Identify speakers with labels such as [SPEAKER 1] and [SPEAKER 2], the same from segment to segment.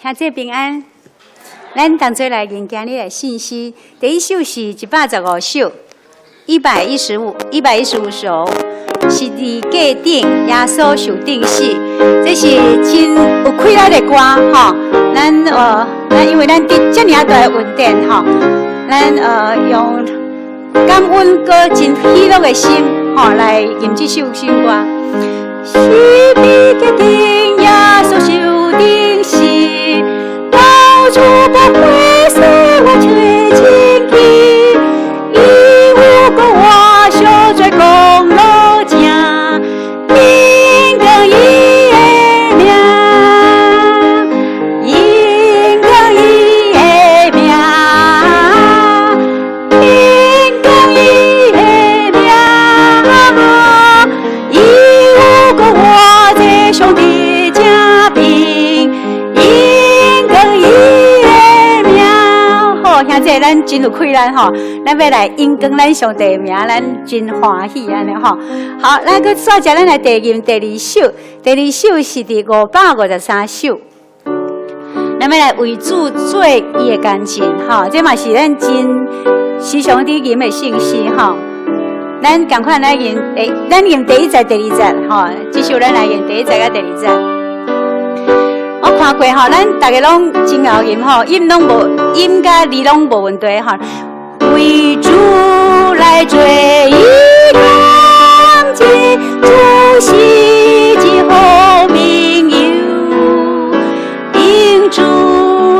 [SPEAKER 1] 兄弟平安。咱同齐来念今日的信息。第一首是115首，115首是伫架顶耶稣受钉死，这是真有气力的歌吼。咱因为咱伫遮尔大的恩典吼，咱用感恩搁真喜乐的心吼来吟这首新歌。是伫架顶耶稣受钉死。到处不会使我吹进去，一无过我受罪功劳家，因更伊的名，因更伊的名，因更伊的名，一无过我这兄弟家贫。兄弟，咱真有气力吼，咱要来引讲咱上帝的名，咱真欢喜安尼吼。好，咱去煞只咱来第二首，第二首是第553首。咱要来为主做伊的工程吼，这嘛是咱真时常伫吟的信息吼。咱赶快来吟，咱吟第一节、第二节吼，这首咱来吟第一节甲第二节。我看过吼，咱大家拢真熬吟吼，音甲字拢无问题吼。为主来做伊工程，主是一好朋友，并主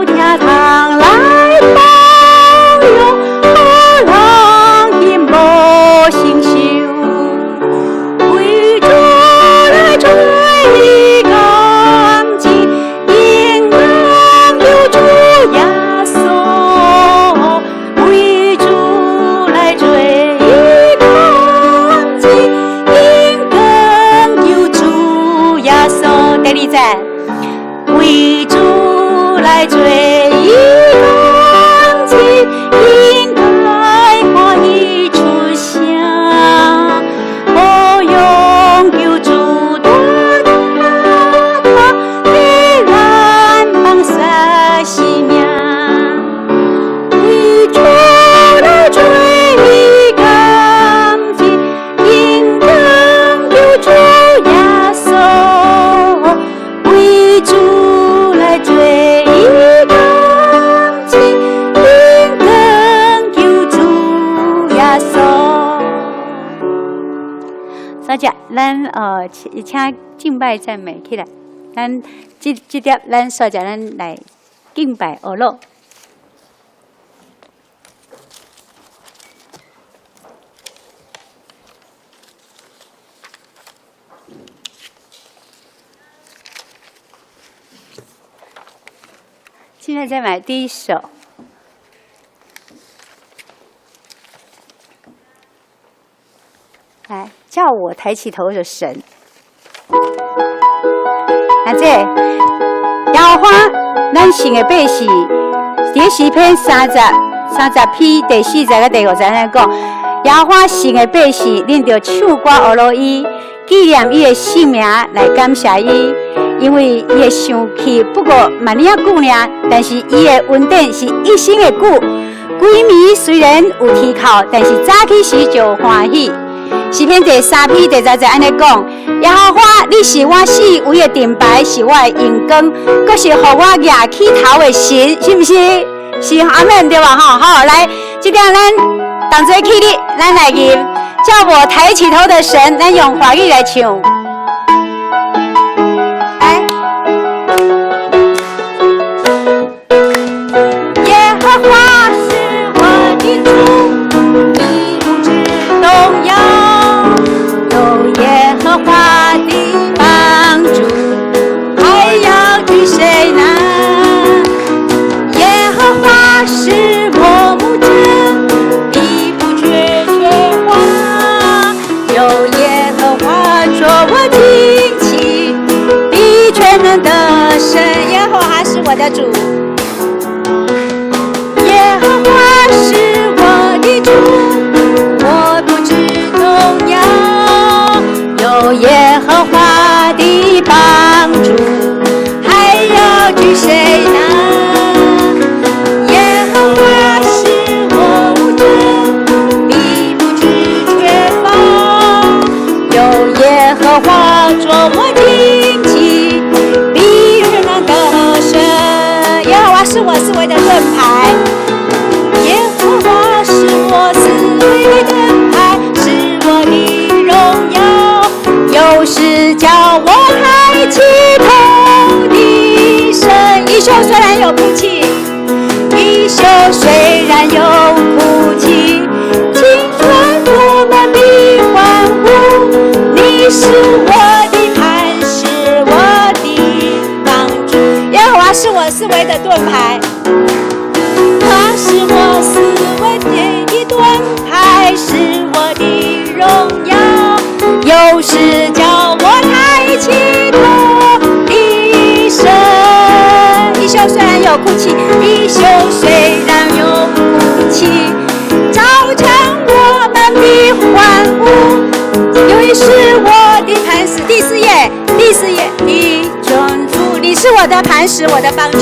[SPEAKER 1] 听堂来包容，好人心无成就。为主来做伊工程。为主来做伊工程，应该欢喜出声，无用救主大给咱放下性命。为主来做伊工程，应该救主耶稣。为主来做伊工程，因更救主耶稣。所以咱请敬拜赞美起来，咱这点咱所以咱来敬拜阿罗。现在再买第一首，来叫我抬起头的神。这耶和华咱神的百姓，第诗篇30篇第40甲第50节讲，耶和华神的百姓，恁着唱歌阿罗伊，纪念伊的性命来感谢伊。因为伊的生气不过万年久尔，但是伊的恩典是一生的久。规暝虽然有天靠，但是早起时就欢喜。诗篇第3篇第10节安尼讲：耶和华，你是我死唯的盾牌，是我的阳光，阁是互我举起头的神，是不是？是阿门对吧？好，来，这点咱同齐起立，咱来吟，叫我抬起头的神，咱用华语来唱。耶和华是我的主，你不知动摇，有耶和华的帮助，还要惧谁呢？耶和华是我牧者，必不缺乏。有耶和华做我旌旗，必全能的神。耶和华是我的主。耶和华是我的主，我不知动摇，有耶和华的帮助，还要惧谁呢？我的磐石，我的帮助。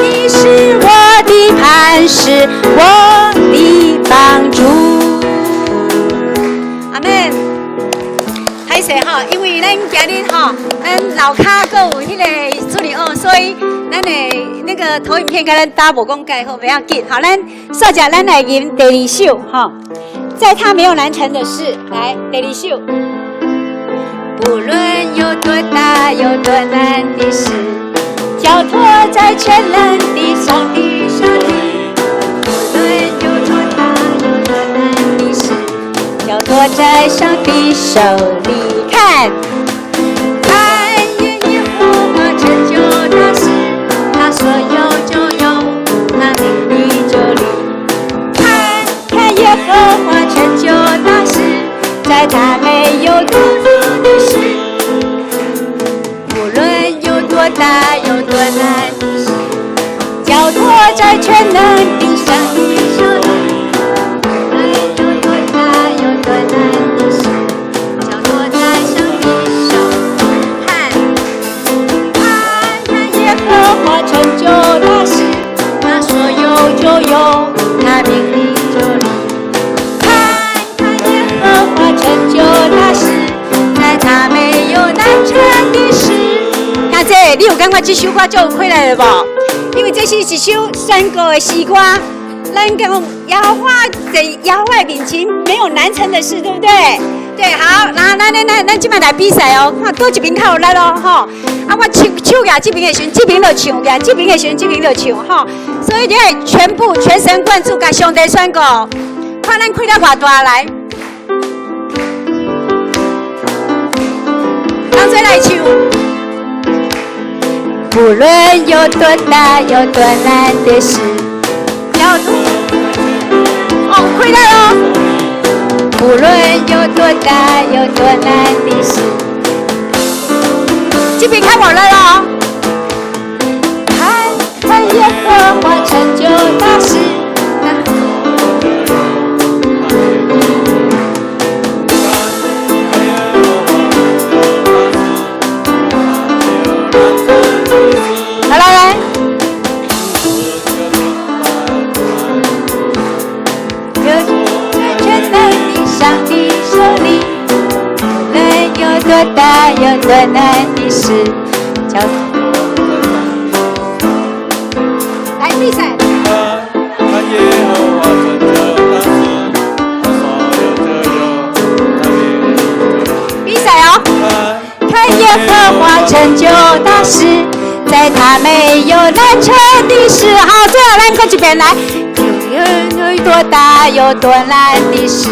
[SPEAKER 1] 你是我的磐石，我的帮助。阿们。歹势吼，因为咱今日吼，咱老卡阁有迄个助理哦，所以咱的那个投影片跟咱搭无讲介好，不要紧。好，咱稍者咱来吟第二首哈，在他没有难成的事，来第二首。无论有多大有多难的事，交托在全能的上帝手里。无论有多大有多难的事，交托在上帝手里。看，但愿耶和华成就大事，他说有就有，他命立就立。看耶和华成就大事，在他没有不足的事。无论有多大有多难的事，交托在全能的上帝手里。无论有多大有多难的事，交托在上帝手里。看耶和华成就大事，他说有就有，他命立就立。看耶和华成就大事，在他没有难成的事。看这，你有感觉这首歌就有快乐了不？因为这是一首宣告的诗歌，咱讲耶和华在耶和华面前没有难成的事，对不对？对，好，那咱今摆来比赛哦，看多一边较有力咯，吼。啊，我手举这边的时阵，这边就唱；举这边的时阵，这边就唱，吼。所以你要全部全神贯注，甲上帝宣告，看咱开了偌大来。当作来唱。无论有多大有多难的事，交托哦，回来咯。无论有多大有多难的事，这边看我了咯。看耶和华成就大事。来，在全能的上帝手里，无论有多大有多难的事，交托。来比赛。看耶和华成就大事，他说有就有，比赛哦。看耶和华成就大事，在他没有难成的事。好，最后咱搁一遍来。有多大有多难的事，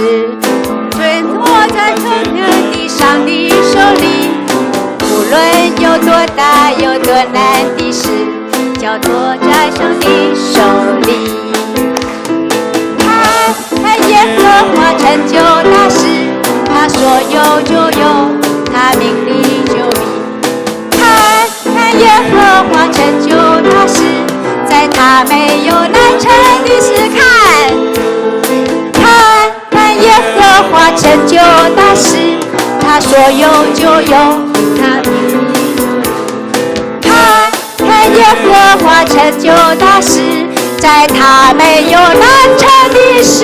[SPEAKER 1] 全托在全能的上帝手里。无论有多大有多难的事，交托在上帝手里。看耶和华成就大事，他说有就有，他命立就立。看耶和华成就大事，在他没有难成的事。看耶和华成就大事，他说有就有，他命立就立。看耶和华成就大事，在他没有难成的事。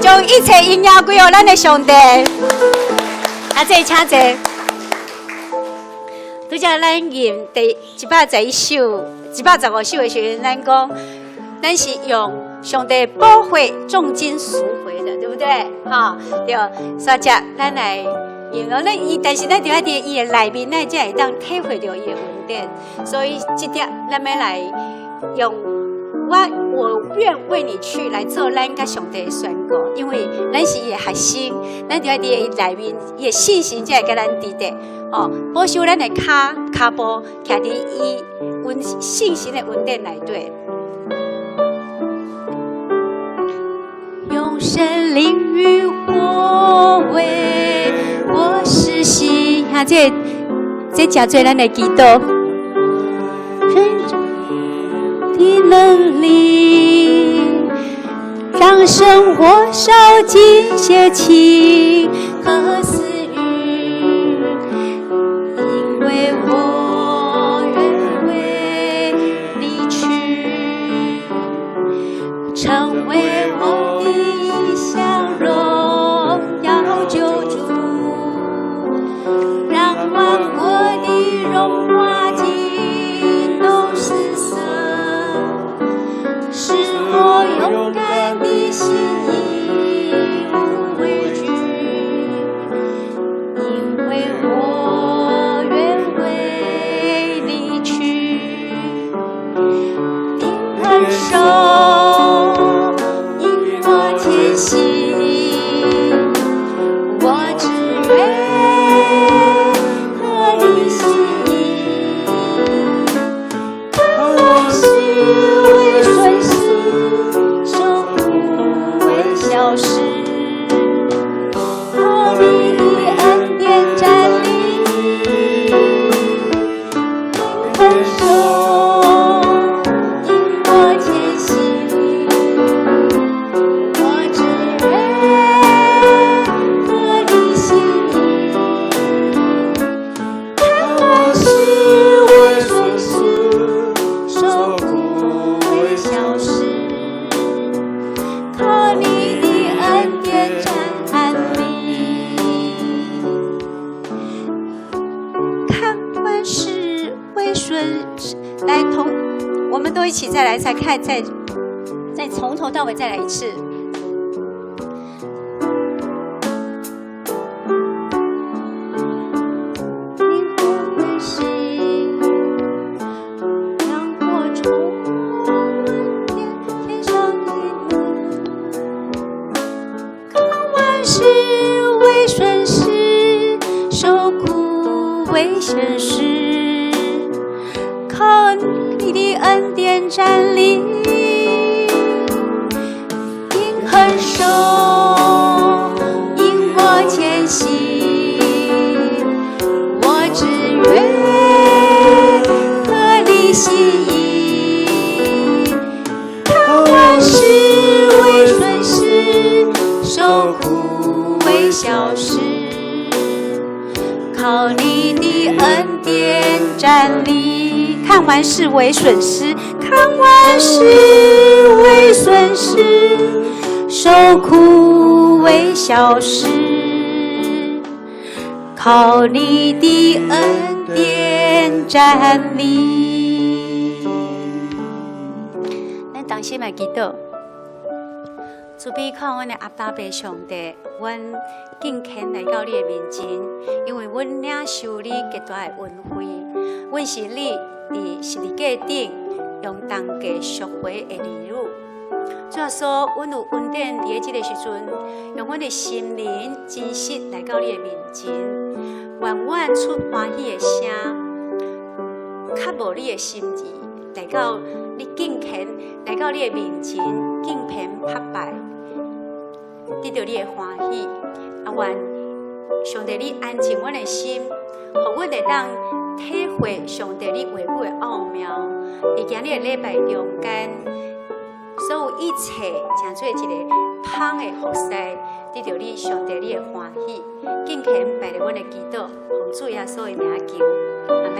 [SPEAKER 1] 将一切荣耀归于咱的上帝。啊，这请坐。拄则咱吟第111首、115首的时候，咱讲，咱是用上帝宝血重金赎回的，对不对？哈，对。所以咱来吟了，但是咱就要伫伊的内面，咱才会当体会到伊的恩典。所以这点咱要来用我愿为你去来做咱甲上帝的宣告，因为咱是伊的学生，咱就要伫伊内面，伊的信心才会甲咱伫地。哦，保守咱的骹步，徛伫伊信心的稳定内底。用神灵与火为我实行，哈，这真做咱的祈祷。的能力，让生活烧尽邪气和私欲，因为我消失。靠你的恩典站立，分手引我前行，我只愿合你心意。看万事为损失，受苦为小事。靠你的恩典站立，看万事为顺时。来，我们都一起再来，再看，再从头到尾再来一次。为现实，靠你的恩典站立，因恒守，因我前行，我只愿合你心意，看万事为顺时，受苦为小事。靠你的恩典站立，看万事为损失，看万事为损失，受苦为小事。靠你的恩典站立。咱当时嘛祈祷。主必靠阮的阿爸爸上帝，阮敬虔来到你的面前，因为阮领受你极大的恩惠，阮是你伫十字架顶用重价赎回的儿女。主要说，阮有恩典伫即个时阵，用阮的心灵真实来到你的面前，愿阮出欢喜的声，较无你的心意，来到你敬虔，来到你的面前，敬虔拍拜。得到你的欢喜，愿上帝你安静阮的心，互阮会当体会上帝你话语的奥妙。伫今日的礼拜中间，所有一切成做一个芳的服侍，得到你上帝你的欢喜。敬虔拜了阮的祈祷，奉主耶稣的名求，阿门。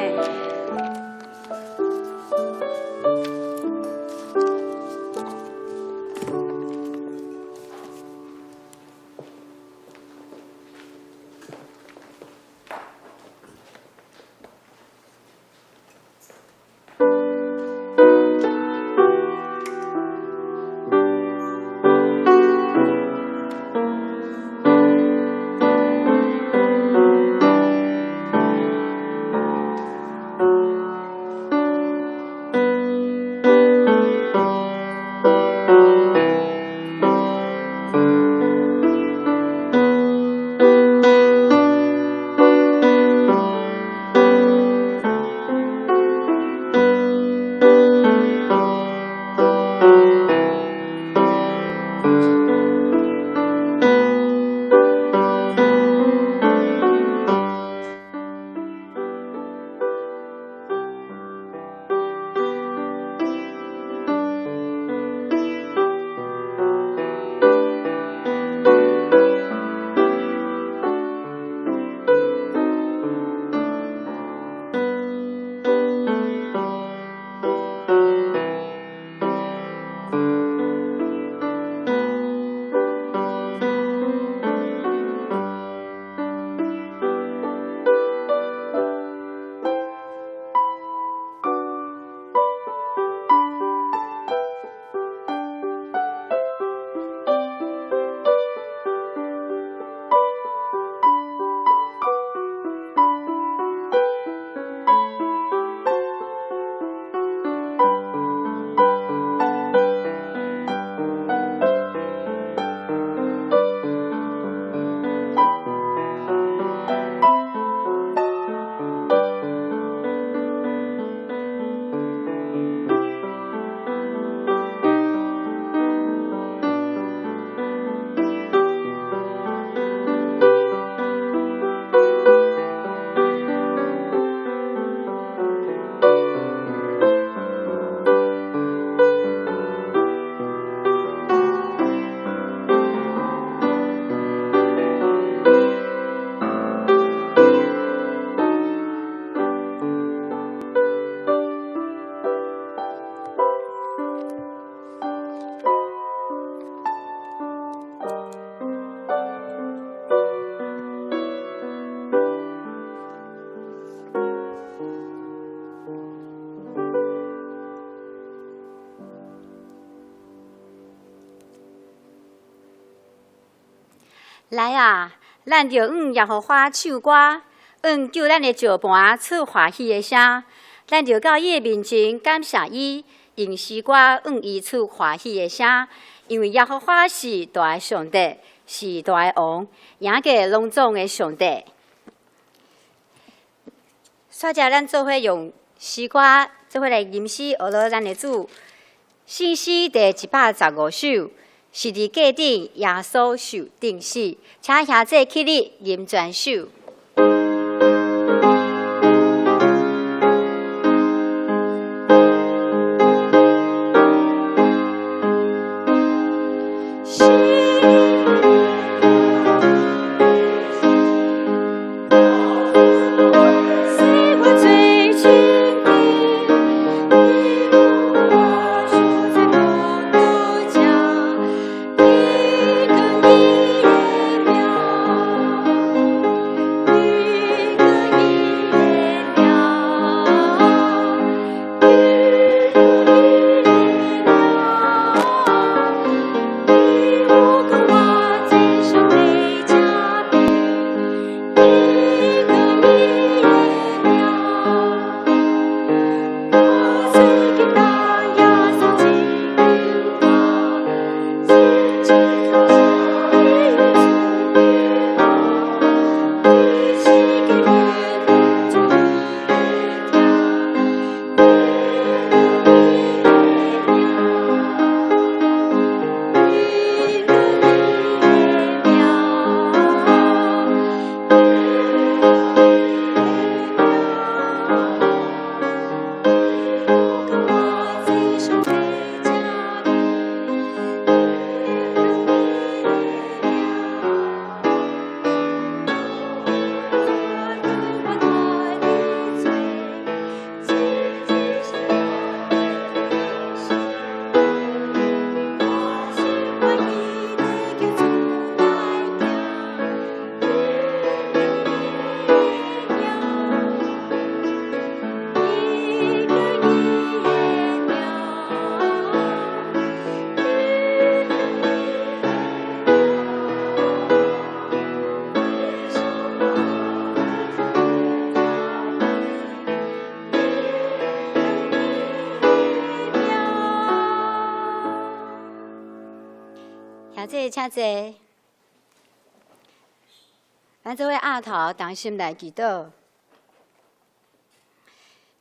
[SPEAKER 1] 来啊，咱就也互花唱歌，叫咱的石盘出欢喜的声。咱就到伊的面前感谢伊，用诗歌伊出欢喜的声。因为耶和华是大的上帝，是大的王，也个隆重的上帝。煞者咱做伙用诗歌做伙来吟诗学了咱的主。圣诗第115首。是伫价顶耶稣受定死，请兄姐起立吟全首。请坐，咱做伙压头，同心来祈祷。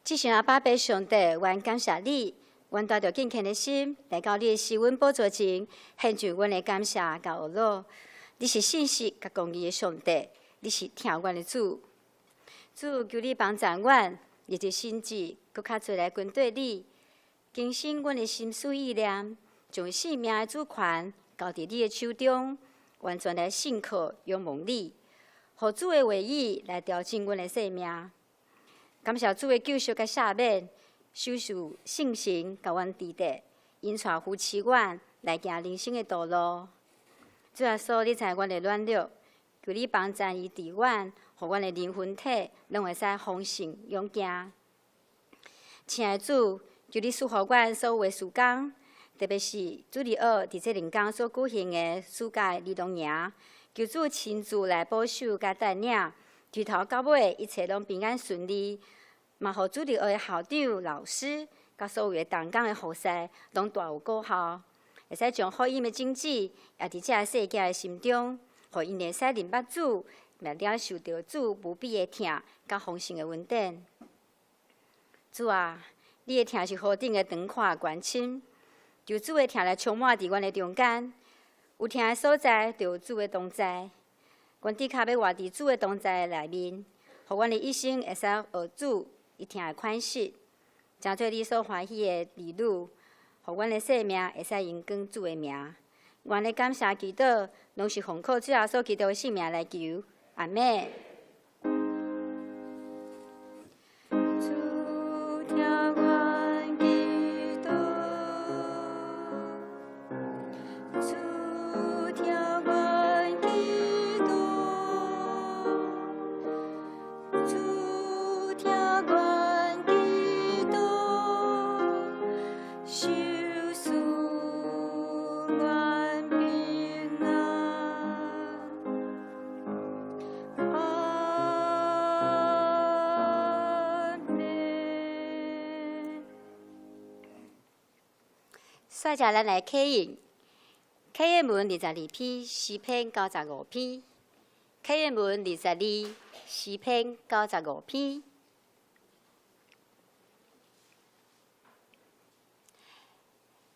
[SPEAKER 1] 只想阿爸爸上帝，愿感谢你，愿带着敬虔的心来到你的施恩宝座前，献上阮的感谢甲学乐。你是信实甲公义的上帝，你是听阮的主。主求你帮助阮，日日心志搁较做来跟对你，更新阮的心思意念，将生命的主权交伫你的手中，完全来信靠仰望你，互主的话语来调整阮的生命。感谢主的救赎甲赦免，守守圣神甲阮支持，引带扶持阮来行人生的道路。主耶稣，你知阮的软弱，求你帮助伊治阮，互阮的灵魂体拢会使丰盛勇健。亲爱的主，求你赐福阮所有的事工。特别是主日学伫这2天所举行的世界儿童营，求主亲自来保守甲带领，从头到尾一切拢平安顺利。嘛，互主日学的校长、老师，甲所有的同工的护士，拢大有果效，会使将福音的种子也伫这个世界的心中，互因会使认捌主，也了受到主无比的疼，甲丰盛的恩典。主啊，你的疼是何等的长阔关深。就主的疼来充满伫阮的中间，有疼的所在，就有主的同在。阮伫脚要活伫主的同在内面，互阮的一生会使学主伊疼的款式，诚做你所欢喜的儿女，互阮的生命会使荣光主的名。阮的感谢祈祷，拢是奉靠主耶稣基督的性命来求，阿门。接着咱来考验。考验文22篇，诗篇95篇。考验文22，诗篇95篇。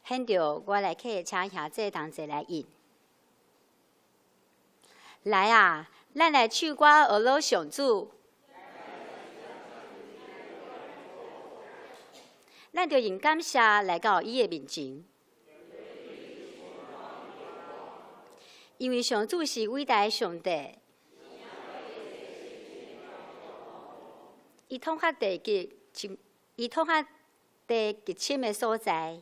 [SPEAKER 1] 现着我来请兄弟同齐来印。来啊，咱来唱歌学老上主。咱着用感谢来到伊的面前。因为上主是伟大的上帝，伊统合地极，伊统合地极深的所在，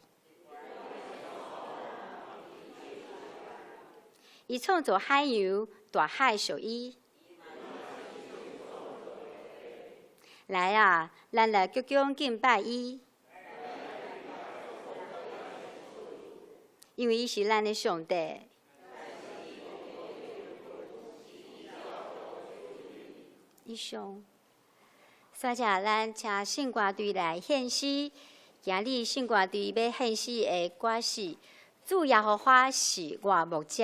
[SPEAKER 1] 伊创造海洋、大海属伊。来啊，咱来鞠躬敬拜伊，因为伊是咱的上帝。以上，接着咱请圣歌队来献诗。今日圣歌队要献诗的歌是《主耶和华是我牧者》。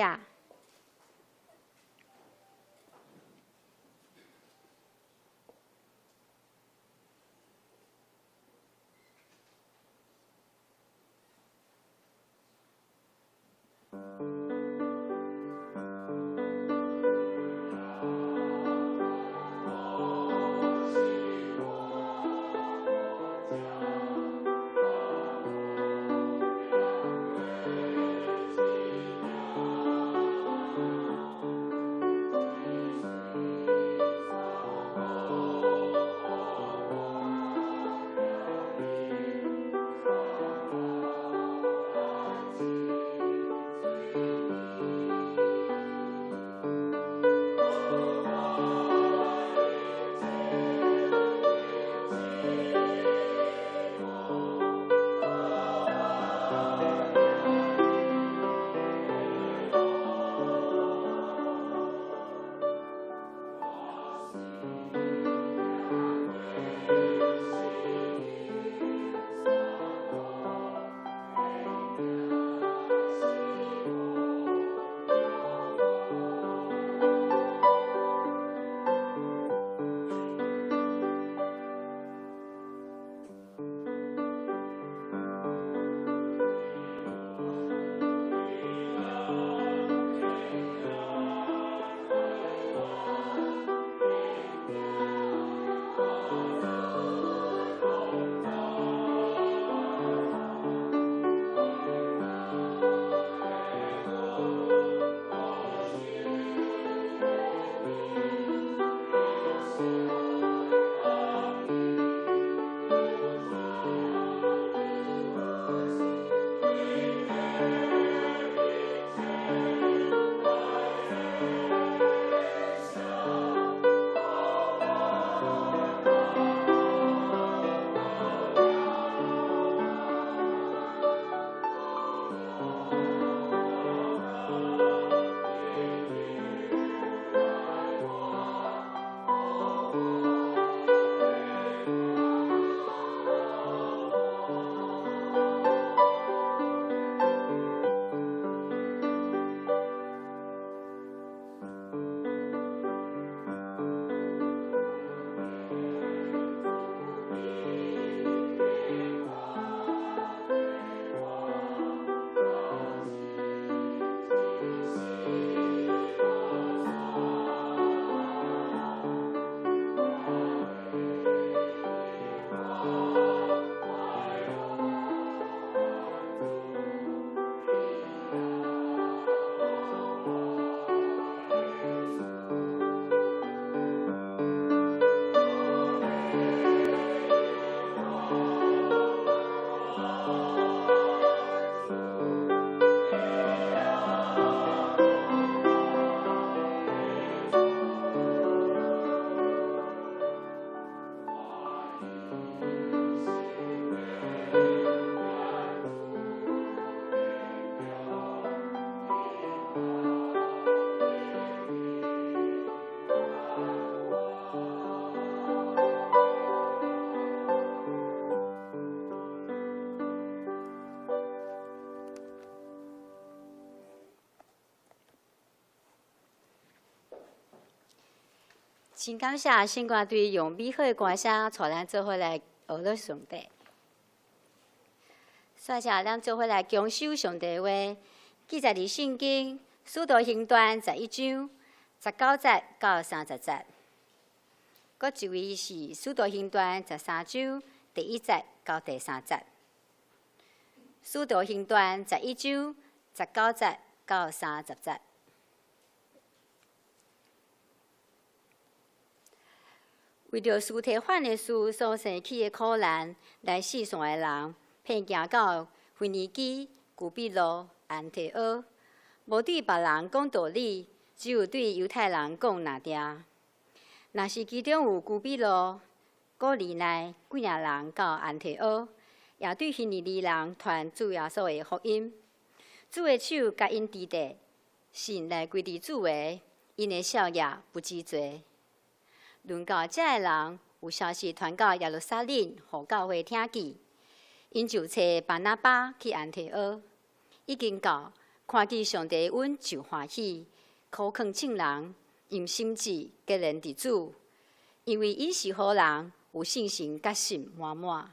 [SPEAKER 2] 真感谢新歌队用美好的歌声，带咱做伙来学乐上帝。煞者，咱做伙来强守上帝话，记载伫圣经《使徒行传》11章19节到30节。搁一位是《使徒行传》13章第1节到第3节。《使徒行传》11章19节到30节。为着斯提反的事所生起的苦难，来世上的人骗行到腓尼基、古比路、安提阿，无对别人讲道理，只有对犹太人讲哪定。若是其中有古比路、古利奈几领人到安提阿，也对腓尼基人传主耶稣的福音。主的手甲因治地，信来归伫主的，因的效业不知罪。论到这个人有消息传到耶路撒冷，互教会听见，因就找巴拿巴去安提阿，已经到，看见上帝的恩就欢喜，苦劝众人用心志结连伫主，因为因是好人，有信心甲心满满。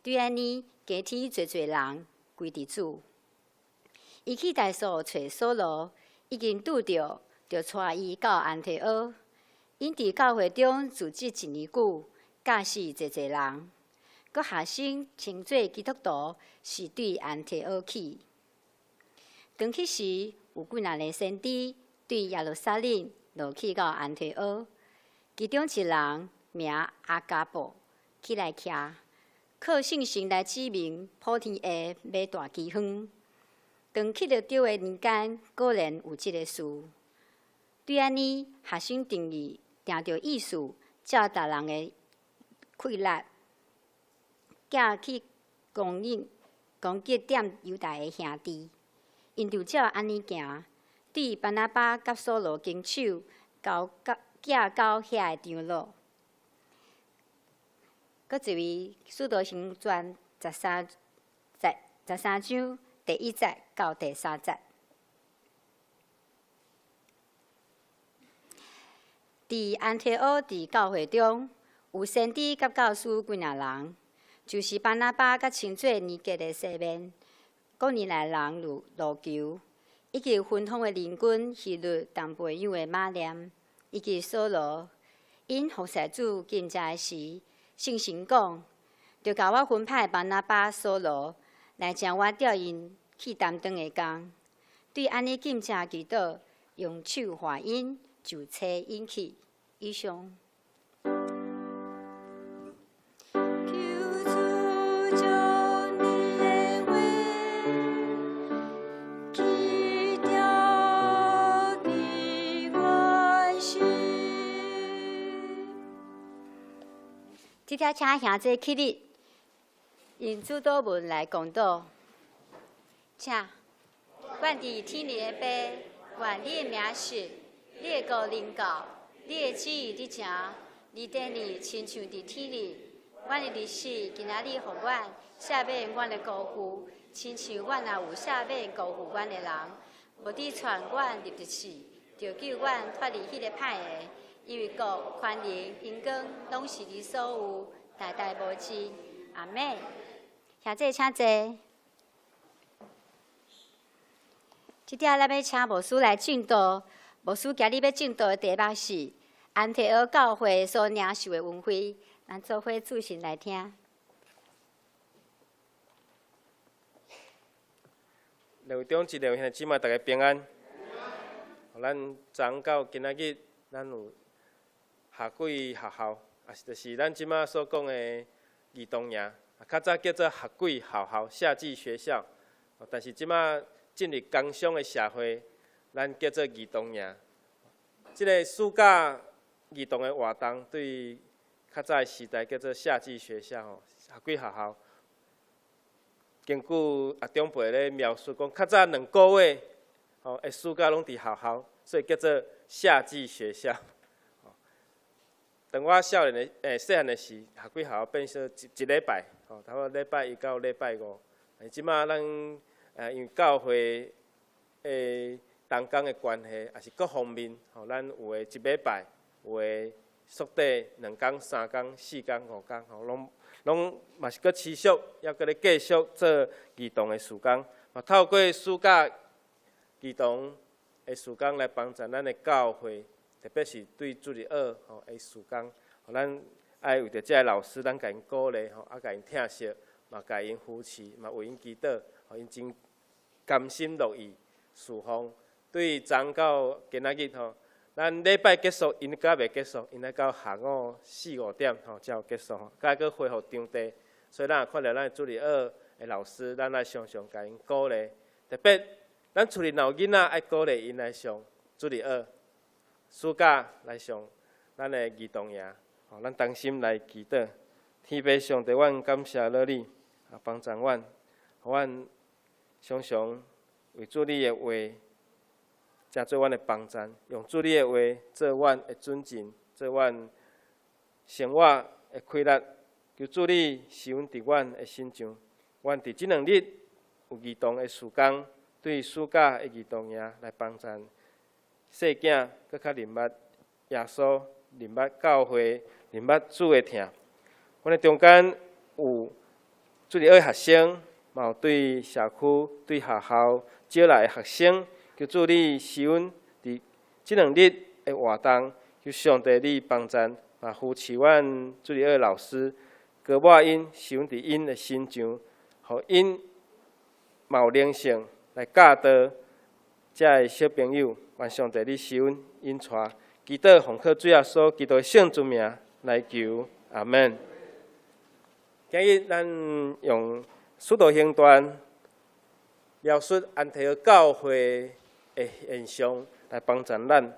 [SPEAKER 2] 对安尼，加天侪人归伫主。伊去大数找扫罗，已经拄着，就带伊到安提阿。因伫教会中组织1年久，教示侪人，佮下生称做基督徒，是对安提阿去。当去时，有几若个先知对耶路撒冷落去到安提阿，其中一人名阿加布起来徛，靠信心来指明普天下要大饥荒。当去着对的年间，果然有即个事。对安尼，学生定义。定着意思，照逐人的溃力，寄去攻击点犹大的兄弟，因就照安尼行，对巴拿巴甲扫罗经手，寄到遐个场落。搁一位《使徒行传》13章第1节到第3节。伫安提阿伫教会中，有先知甲教师几领人，就是巴拿巴甲称做尼格的西面，古尼来人路求，以及分封的联军希律同培养的马念，以及扫罗，因服侍主禁食时，信心讲，就甲我分派巴拿巴、扫罗来将我调因去担当的工。对安尼禁食祈祷，用手画因，就找因去。以上。即条请兄弟起立，用主祷文来讲道。请，愿伫天里的爸，愿你的名是，你的国临到。你的旨意伫成，你等你亲像伫天里。阮的历史今仔日互阮赦免阮的辜负，亲像阮也有赦免辜负阮的人。无伫传阮入地死，就救阮脱离迄个歹的。因为国、权能、荣光，拢是你所有，代代无尽。阿们。兄弟请坐。即条咱要请牧师来证道。牧师今日要证道的题目是安提阿教会所领受的恩惠，咱做伙注心来听。
[SPEAKER 3] 内会中一个兄弟姊妹，大家平安。咱昨到今仔日，咱有下季学校，也就是咱即马所讲的儿童营，较早叫做下季学校、夏季学校，但是即马进入工商的社会。咱叫做儿童营，即个暑假儿童的活动，对较早的时代叫做夏季学校吼，夏季学校。根据长辈咧描述讲，较早2个月吼，暑假拢伫学校，所以叫做夏季学校。当我少年的细汉的时，夏季学校变成一礼拜，吼，差不多礼拜1到礼拜5。即马咱因为教会同工的关系，也是各方面，吼，咱有诶1礼拜，有诶缩短2天、3天、4天、5天，吼，拢嘛是搁持续，还搁咧继续做儿童诶事工，嘛透过暑假儿童诶事工来帮助咱诶教会，特别是对主日学吼诶事工，互咱爱为着遮个老师，咱甲因鼓励吼，啊甲因疼惜，嘛甲因扶持，嘛为因祈祷，互因真甘心乐意侍奉。对昨到今仔日吼，咱礼拜结束，因阁未结束，因来到下午4、5点吼才有结束吼，才阁恢复场地。所以咱也看到咱主日学的老师，咱来常常甲因鼓励，特别咱厝里若有囡仔，爱鼓励因来上主日学，暑假来上咱的儿童营，吼，咱同心来祈祷。天父上帝，阮感谢了你，帮助阮，互阮常常为主你的话。真做阮的帮助，用主你的话做阮的准证，做阮生活的快乐。求主你使阮伫阮的心上，阮伫即2日有儿童的事工，对暑假的儿童营来帮助细囝搁较认捌耶稣，认捌教会，认捌主的疼。阮的中间有主日学学生，嘛有对社区、对学校招来的学生。求主你使阮伫即2日的活动，求上帝你帮助，嘛扶持阮主日学老师，高抹因，使阮伫因的心上，互因嘛有灵性来教导遮个小朋友。愿上帝你使阮因带，祈祷奉靠主耶稣基督的圣主名来求，阿门。今日咱用使徒行传描述安提阿教会的现象来帮助咱，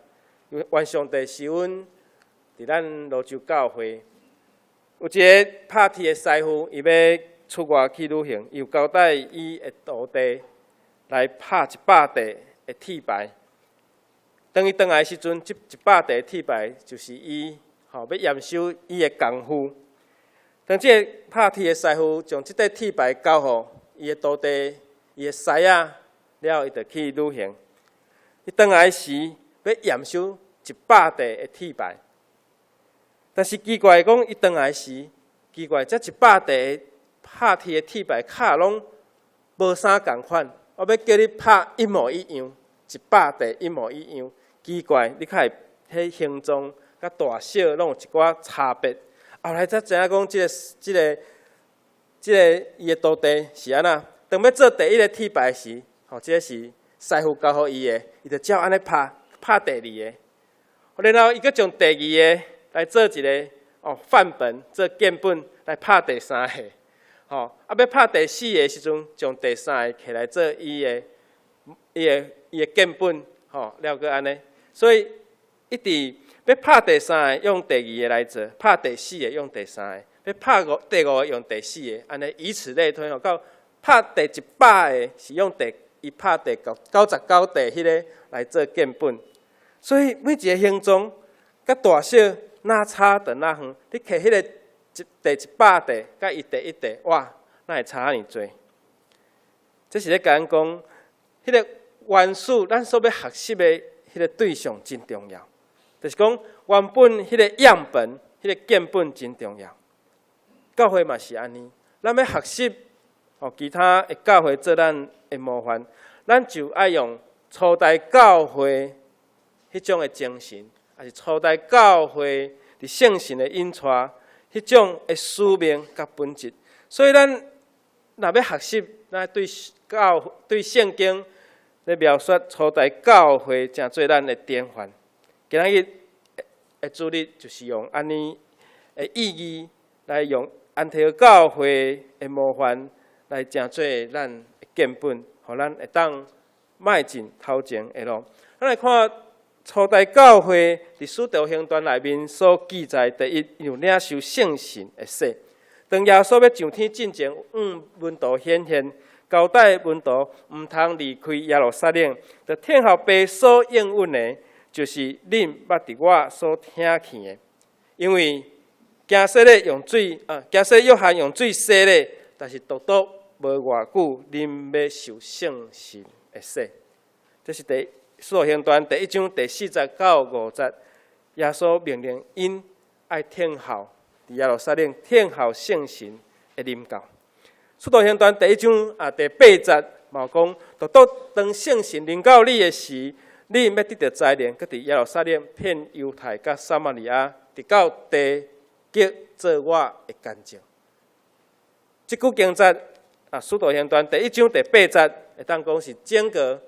[SPEAKER 3] 愿上帝使阮伫咱罗州教会有一个拍铁的师傅，伊要出外去旅行，伊有交代伊的徒弟来拍100块的铁牌。当伊回来的时阵，这100块的铁牌就是伊要验收伊的功夫。当这个拍铁的师傅将这块铁牌交予伊的徒弟、伊的师仔了，伊就去旅行。伊回来时要验收100块的铁牌，但是奇怪讲，伊回来时奇怪，这100块的拍铁的铁牌卡拢无啥共款，我要叫你拍一模一样，100块一模一样。奇怪，你看迄形状甲大小拢有一寡差别。后来才知影讲，这个伊的徒弟是安那？当要做第1个铁牌时，这是师傅教予伊的，伊就照安尼拍第2个，然后伊阁将第2个来做一个范本，做鉴本来拍第3个，要拍第4个时阵，将第3个起来做伊的鉴本，了个安尼，所以一直要拍第3个用第2个来做，拍第4个用第3个，要拍第5个用第4个，安尼以此类推，到拍第100个是用伊拍第99块迄个来做鉴本，所以每一个形状甲大小哪差就哪远。你摕迄个第100块甲伊第1块，哇，哪会差遐尔多？这是咧甲咱讲，迄个原始咱所要学习的迄个对象真重要，就是讲原本迄个样本、迄个鉴本真重要。教会嘛是安尼，咱要学习。其他的教会做咱的模范，咱就爱用初代教会迄种的精神，还是初代教会伫圣神的引带，迄种的使命甲本质。所以咱若要学习，咱对圣经咧描述初代教会，诚做咱的典范。今仔日的主日就是用安尼的意义来用安提阿教会的模范。来诚做咱的鉴本，互咱会当迈进头前的路。咱来看初代教会伫使徒行传内面所记载，第一有领受圣神的洗。当耶稣要上天进前，门徒显现，交代门徒毋通离开耶路撒冷，就听候爸所应允的，就是恁捌伫我所听见的。因为加洗咧用水，加洗约翰用水洗咧。但是独独无偌久，恁要受圣神的洗。这是使徒行传第1章第40到50。耶稣命令因爱听候伫耶路撒冷听候圣神的临到。使徒行传第1章第8节嘛讲，当圣神临到你的时，你要得到灾连，搁伫耶路撒冷、遍犹太甲撒玛利亚，直到地极做我的见证。这句经节使徒行传第1章第8节，会当讲是整个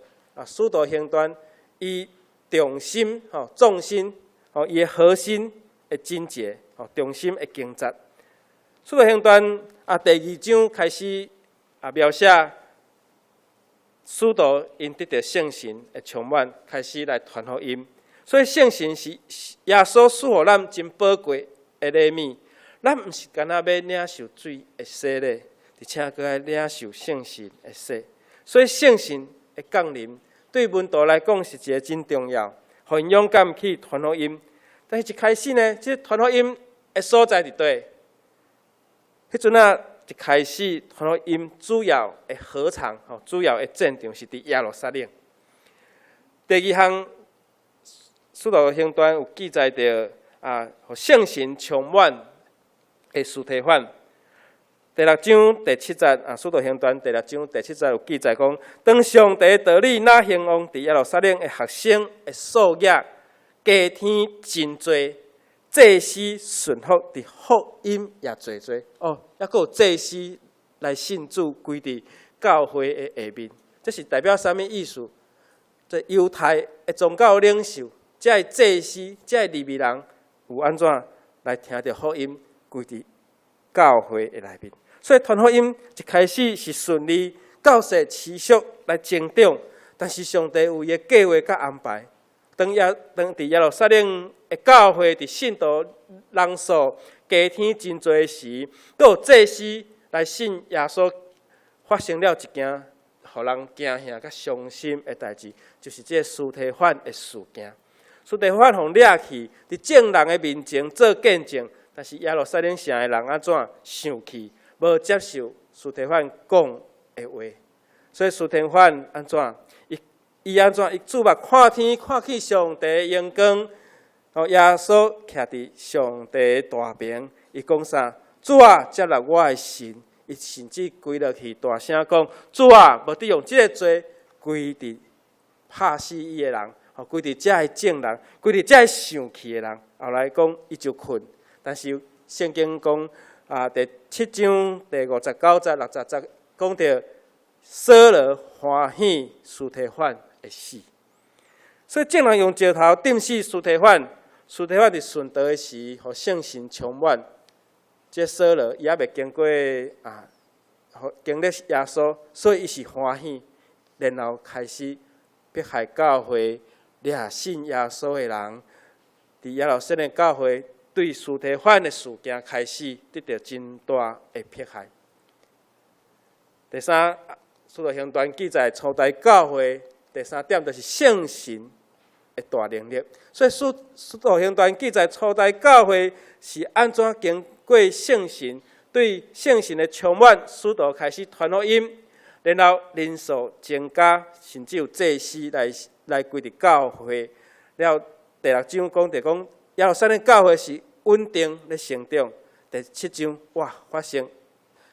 [SPEAKER 3] 使徒行传伊重心重心伊的核心的真节重心的经节。使徒行传第2章开始描写使徒因得到圣神的充满，开始来传福音。所以圣神是耶稣赐予咱真宝贵的礼物。咱毋是干那要领受水的洗礼，而且佫要领受圣神的洗。所以圣神的降临对门徒来讲是一个真重要，互因勇敢去传福音。但是一开始呢，这传福音的所在伫倒？迄阵一开始传福音主要的合场主要的战场是伫耶路撒冷。第2项，使徒行传有记载着互圣神充满的司提反。第6章第7节使徒行传第6章第7节有记载讲，当上帝道理那兴旺伫耶路撒冷的学生的数额，加添真多。祭司顺服伫福音也侪侪抑佫有祭司来信主归伫教会的下面，这是代表啥物意思？这犹太的宗教领袖，这祭司，这利未人有安怎来听到福音归伫教会的内面？所以传福音一开始是顺利，教势持续来增长，但是上帝有伊的计划甲安排。当伫耶路撒冷的教会伫信徒人数加添真多时，都有祭司来信耶稣，发生了一件互人惊吓甲伤心的代志，就是这司提反的事件。司提反互掠去，伫众人的面前做见证，但是耶路撒冷城的人安怎生气，无接受司提反讲的话，所以司提反安怎？伊安怎？伊注目看天，看去上帝的荣光。耶稣徛伫上帝的大屏，伊讲啥？主啊，接纳我的神。伊甚至跪落去，大声讲：主啊，无得用这个罪跪伫拍死伊的人，跪伫遮的众人，跪伫遮生气的人。后来讲，伊就困。但是圣经讲第7章第59节、60节讲到，扫罗欢喜司提反会死，所以众人用石头钉死司提反。司提反伫顺道的时，互圣神充满。这扫罗伊还未经过经历耶稣，所以伊是欢喜，然后开始迫害教会、掠信耶稣的人。伫耶路撒冷教会对司提反的事件开始得到真大的迫害。第3，使徒行传记载初代教会第3点就是圣神的大能力。所以使徒行传记载初代教会是安怎经过圣神对圣神的充满，使徒开始传福音，然后人数增加，甚至有祭司来归伫教会。了第6章讲着讲耶路撒冷教会是稳定咧成长。第7章发生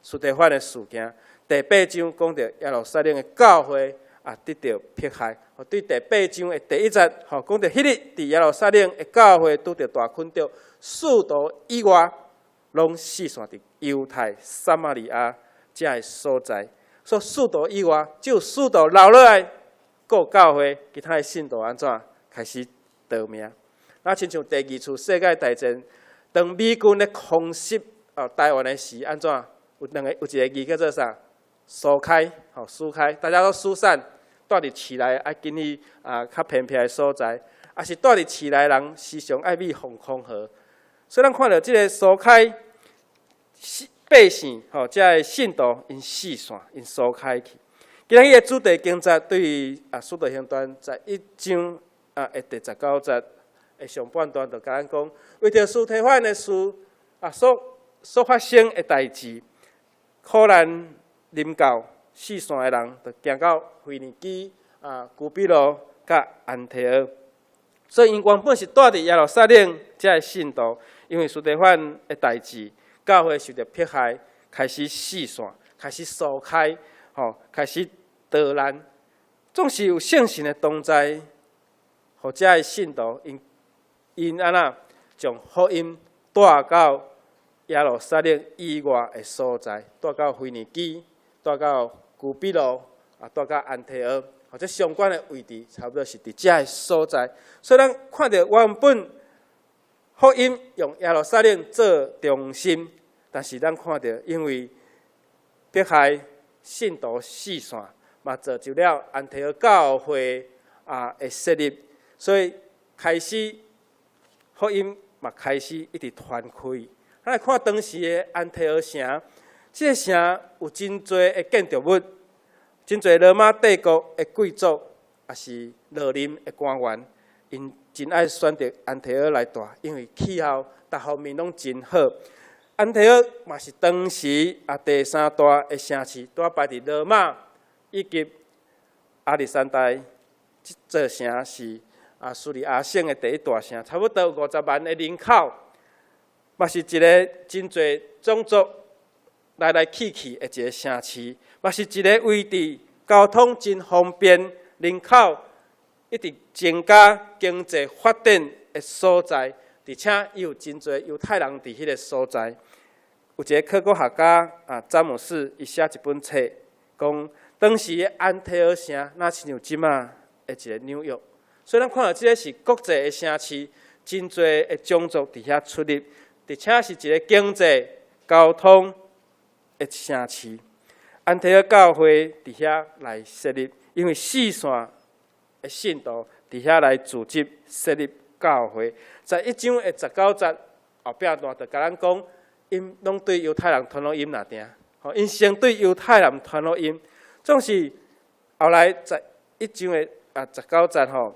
[SPEAKER 3] 司提反的事件。第8章讲到耶路撒冷的教会得到迫害。对第8章的第1节，讲到迄日伫耶路撒冷的教会拄着大困着，使徒以外，拢四散伫犹太、撒玛利亚这个所在。所以使徒以外，只有使徒留落来，各教会其他的信徒安怎开始得命？那亲像第2次世界大战，当美军咧空袭台湾的时，安怎有一个字叫做啥？疏开，疏开，大家都疏散，住伫市内爱紧去较偏僻的所在，也是住伫市内人时常爱避防空河。所以咱看到这个疏开百姓，这个信徒因四散，因疏开去。今日的主题经节对于使徒行传11章的第19节的上半段，就甲咱讲，为着司提反的事所发生的代志，苦难临到四散的人，就行到腓尼基、居比路、甲安提阿。所以因原本是住伫耶路撒冷遮个信徒，因为司提反的代志，教会受到迫害，开始四散，开始疏开，开始逃难，总是有圣神的同在，互遮个信徒因安那将福音带到耶路撒冷以外的所在，带到腓尼基，带到古比路，带到安提阿。或者相关的位置，差不多是伫遮个所在。所以咱看到原本福音用耶路撒冷做中心，但是咱看到因为迫害信徒四散，嘛造就了安提阿教会的设立，所以开始福音嘛开始一直传开。咱来看当时的安提阿城，这个城有真多的建筑物。真侪罗马帝国的贵族，也是落任的官员，因真爱选择安提阿来住，因为气候各方面拢真好。安提阿嘛是当时第3大的城市，拄排伫罗马以及亚历山大这城是叙利亚省的第一大城，差不多有50万的人口，嘛是一个真侪种族来来去去的一个城市。嘛是一个位置，交通真方便，人口一直增加，经济发展的所在，而且又有真侪犹太人伫迄个所在。有一个考古学家詹姆斯，伊写一本册，讲当时的安提阿城哪亲像即马的一个纽约。所以咱看到即个是国际的城市，真侪的种族伫遐出入，而且是一个经济、交通的城市。安提阿教会伫遐来设立，因为四散的信徒伫遐来组织设立教会。在1章的19节后壁段，就甲咱讲，因拢对犹太人传福音哪定，因先对犹太人传福音，总是后来在1章的19节下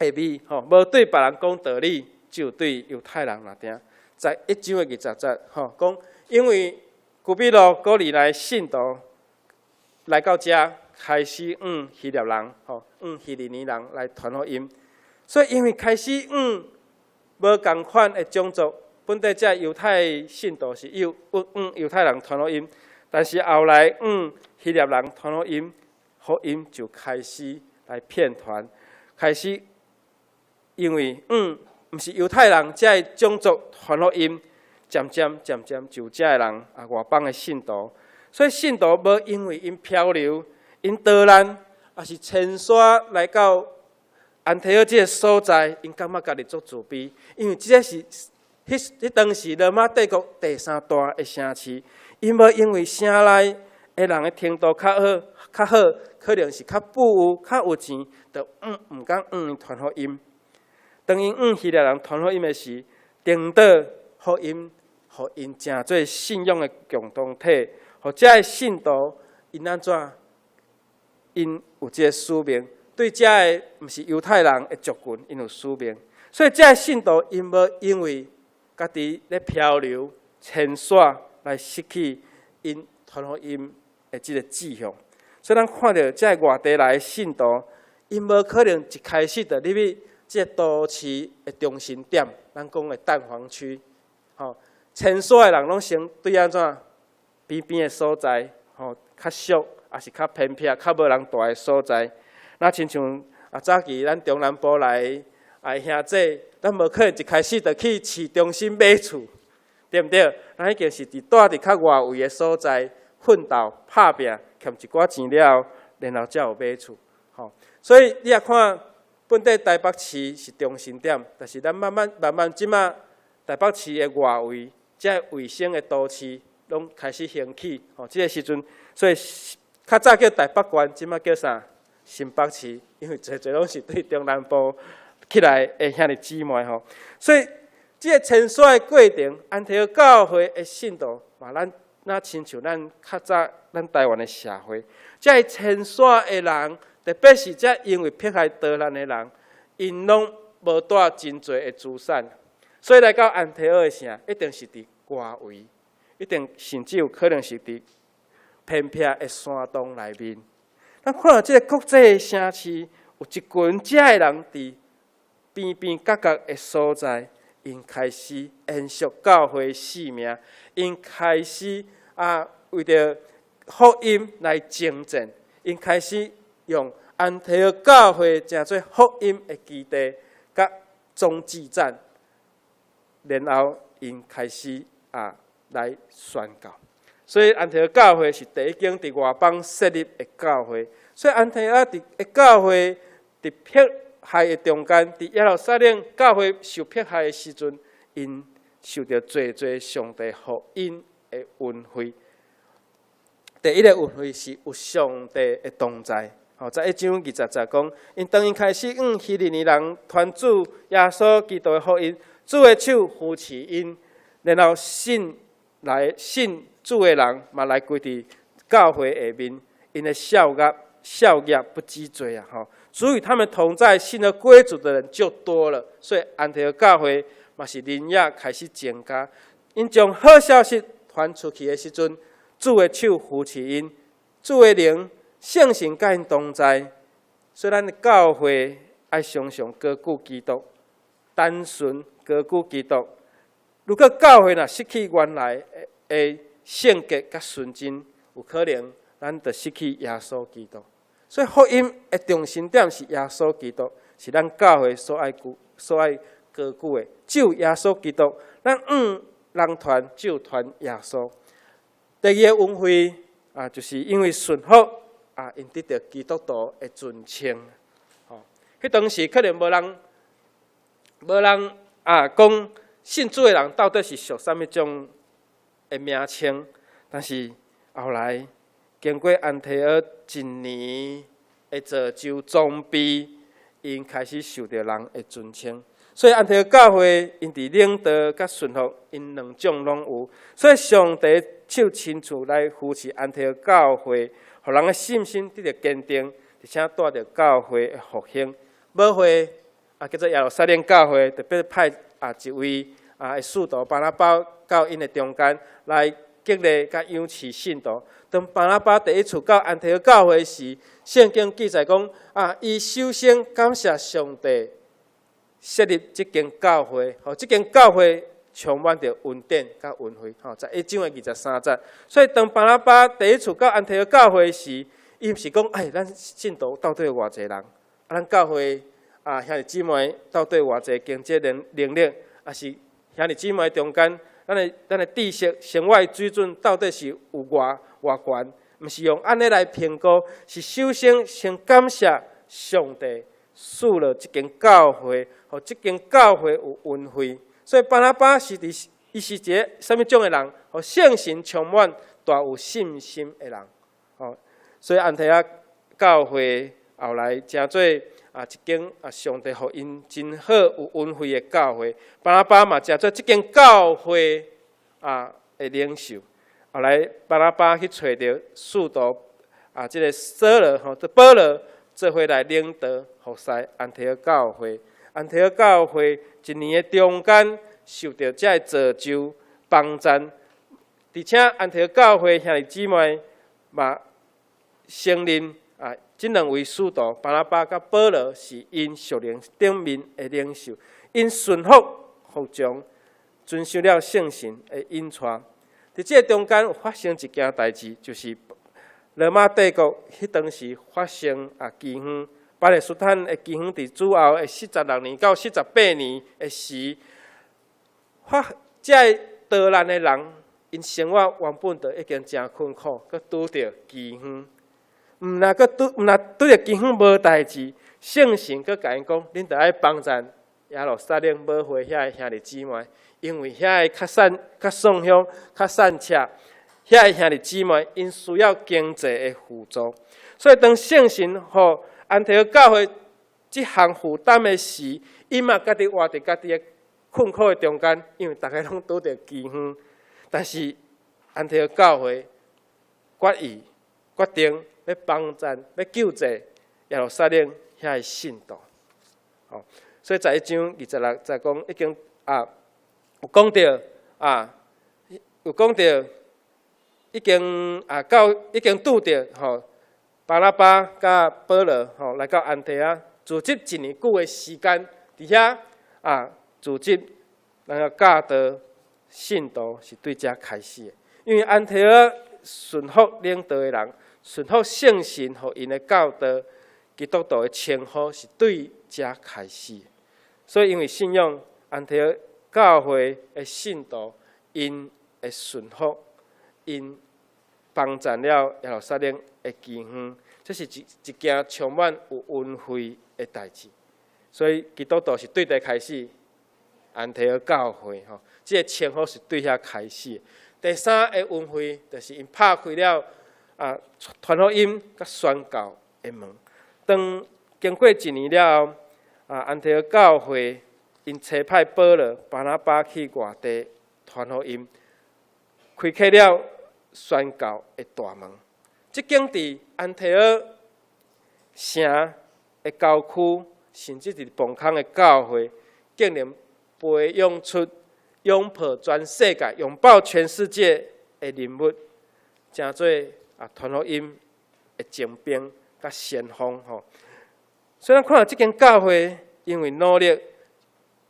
[SPEAKER 3] 尾无对别人讲道理，就对犹太人哪定。在1章的20节讲，因为古比路古利来信徒来到遮，开始希腊人、希利尼人来传福音。所以因为开始无共款的种族，本地遮犹太信徒是犹太人传福音，但是后来希腊人传福音，福音就开始来骗传，开始因为毋是犹太人遮个种族传福音。渐渐就遮个人外邦的信徒，所以信徒无因为因漂流、因逃难，也是迁徙来到安提阿这个所在，因感觉家己足自卑，因为这是迄当时罗马帝国第3大的城市，因无因为城内的人的程度较好，可能是较富有、较有钱，就毋敢因传福音。当因希腊人传福音的时，顶到福音。互因成做信仰的共同体，互遮个信徒因安怎？因有这个使命，对遮个毋是犹太人的族群，因有使命。所以遮个信徒因无因为家己咧漂流、迁徙来失去因传福音的这个志向。所以咱看到遮个外地来的信徒，因无可能一开始就入去这个都市的中心点，咱讲的蛋黄区，迁徙的人拢先对安怎边边的所在，较俗，也是较偏僻、较无人住的所在。那亲像早期咱中南部来兄弟，咱无可能一开始就去市中心买厝，对不对？咱已经是住伫较外围的所在，奋斗拍拼，欠一寡钱了，然后才有买厝。所以你也看，本地台北市是中心点，但是咱慢慢即马台北市的外围。这卫生的都市拢开始兴起，这个时阵，所以较早叫台北县，即马叫啥？新北市，因为侪拢是对中南部起来的遐尼姊妹吼。所以这个迁徙的过程，安提阿教会的信徒嘛，咱亲像咱较早咱台湾的社会，这迁徙的人，特别是这因为迫害逃难的人，因拢无带真侪的资产。所以来到安提阿的城，一定是伫外围，一定甚至有可能是伫偏僻的山洞内面。咱看到这个国际的城市，有一群遮的人伫边边角角的所在，因开始延续教会使命，因开始为着福音来征战，因开始用安提阿教会成做福音的基地，甲中继站，然后因开始来宣告。所以安提阿教会是第一间伫外邦设立的教会。所以安提阿的教会伫迫害的中间，伫耶路撒冷教会受迫害的时阵，因受到侪上帝福音的恩惠。第一个恩惠是有上帝的同在。在1章20讲，因当因开始希利尼人传主耶稣基督的福音，主的手扶持因，然后信主的人嘛来归伫教会下面，因的效业不知罪所以他们同在信了归主的人就多了，所以安提阿教会嘛是人也开始增加。因将好消息传出去的时阵，主的手扶持因，主的灵圣神甲因同在。所以咱的教会爱常常高举基督，单纯高举基督。如果教会若失去原来的圣洁甲纯真，有可能咱就失去耶稣基督。所以福音的中心点是耶稣基督，是咱教会所爱高举的。只有耶稣基督，咱人传只有传耶稣。第二个恩惠就是因为顺服因得到基督徒的尊称。迄当时可能无人讲信主的人到底是属什么种的名称，但是后来经过安提阿1年的造就装备，因开始受到人的尊称。所以安提阿教会因伫领导甲顺服，因两种拢有。所以上帝手亲自来扶持安提阿教会，互人的信心得到坚定，而且带着教会的复兴。母会叫做耶路撒冷教会，特别派一位的使徒巴拿巴到因的中间来激励甲养持信徒。当巴拿巴第一次到安提阿教会时，圣经记载讲伊首先感谢上帝设立这间教会，这间教会充满着恩典甲恩惠。在1章23节，所以当巴拿巴第一次到安提阿教会时，伊毋是讲咱信徒到底有偌济人，咱教会兄弟姊妹到底有偌济经济能力，是兄弟姊妹中间，咱的知识、生活水准到底是有偌悬？毋是用安尼来评估，是首先感谢上帝赐了这间教会，互这间教会有恩惠。所以巴拿巴伊是一个什么种的人？互圣神充满、大有信心的人。所以安提阿教会后来成做一间上帝互因真好有恩惠的教会。巴拿巴嘛成做这间教会的领袖。后来巴拿巴去找到使徒这个扫罗保罗做伙来领导服侍安提阿教会。安提阿教会1年的中间受到这造就帮赞，而且安提阿教会兄弟姊妹嘛承认这两位使徒巴拿巴甲保罗是因属灵顶面的领袖，因顺服服从，遵守了圣神的引带。在这中间有发生一件代志，就是罗马帝国迄当时发生饥荒，巴勒斯坦的饥荒伫主后的46年到48年的时，这逃难的人，因生活原本就已经真困苦，佮拄着饥荒，毋若拄着饥荒无代志，圣神佮甲因讲，恁着爱帮赞耶路撒冷保护遐个兄弟姊妹。因为遐个较送乡、较散车，遐个兄弟姊妹因需要经济的辅助，所以当圣神互安提阿教会这项负担的时，伊嘛家己活伫家己的困苦的中间，因为大家拢拄着饥荒，但是安提阿教会决定要帮赞、要救济耶路撒冷遐个信徒。所以在1章26节讲已经有讲到已经拄着巴拿巴甲保罗来到安提阿，组织1年久的时间伫遐组织咱个教导信徒是对遮开始的，因为安提阿顺服领导的人，顺服圣神互因的教导，基督徒的称呼是对遮开始的。所以因为信仰安提阿教会的信徒，因会顺服，因帮赞了耶路撒冷的基园，这是一件充满有恩惠的代志。所以基督徒是对第开始。安提阿教会吼，这个称呼是对遐开始。第三个恩惠，就是因拍开了传福音甲宣教的门。当经过1年了后，安提阿教会因差派保罗、巴拿巴去外地传福音，开启了宣教的大门。即间伫安提阿城的郊区，甚至伫磅空的教会，竟然培养出拥抱全世界、拥抱全世界的人物，真做传福音的精兵甲先锋吼。所以咱看到即间教会，因为努力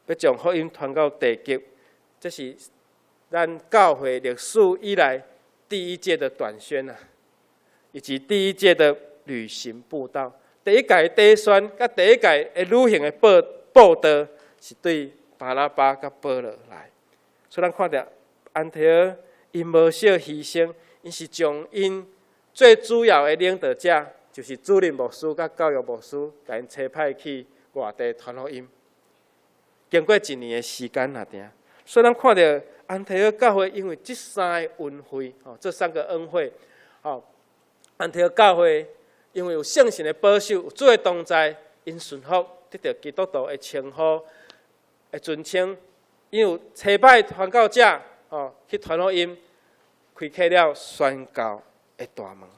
[SPEAKER 3] 要将福音传到地极，这是咱教会历史以来第一届的短宣以及第一届的旅行布道。第一届短宣甲第一届的旅行的报道，是对巴拿巴甲保罗来，所以咱看到安提阿因无少牺牲，因是将因最主要的领导者，就是主任牧师甲教育牧师，甲因差派去外地传福音。经过1年的时间所以咱看到安提阿教会因为这3个恩惠，这3个恩惠，安提阿教会因为有圣神的保守，有主的同在，因顺服得到基督徒的称呼。的尊称，因有差派传教者去传福音，开启了宣教的大门。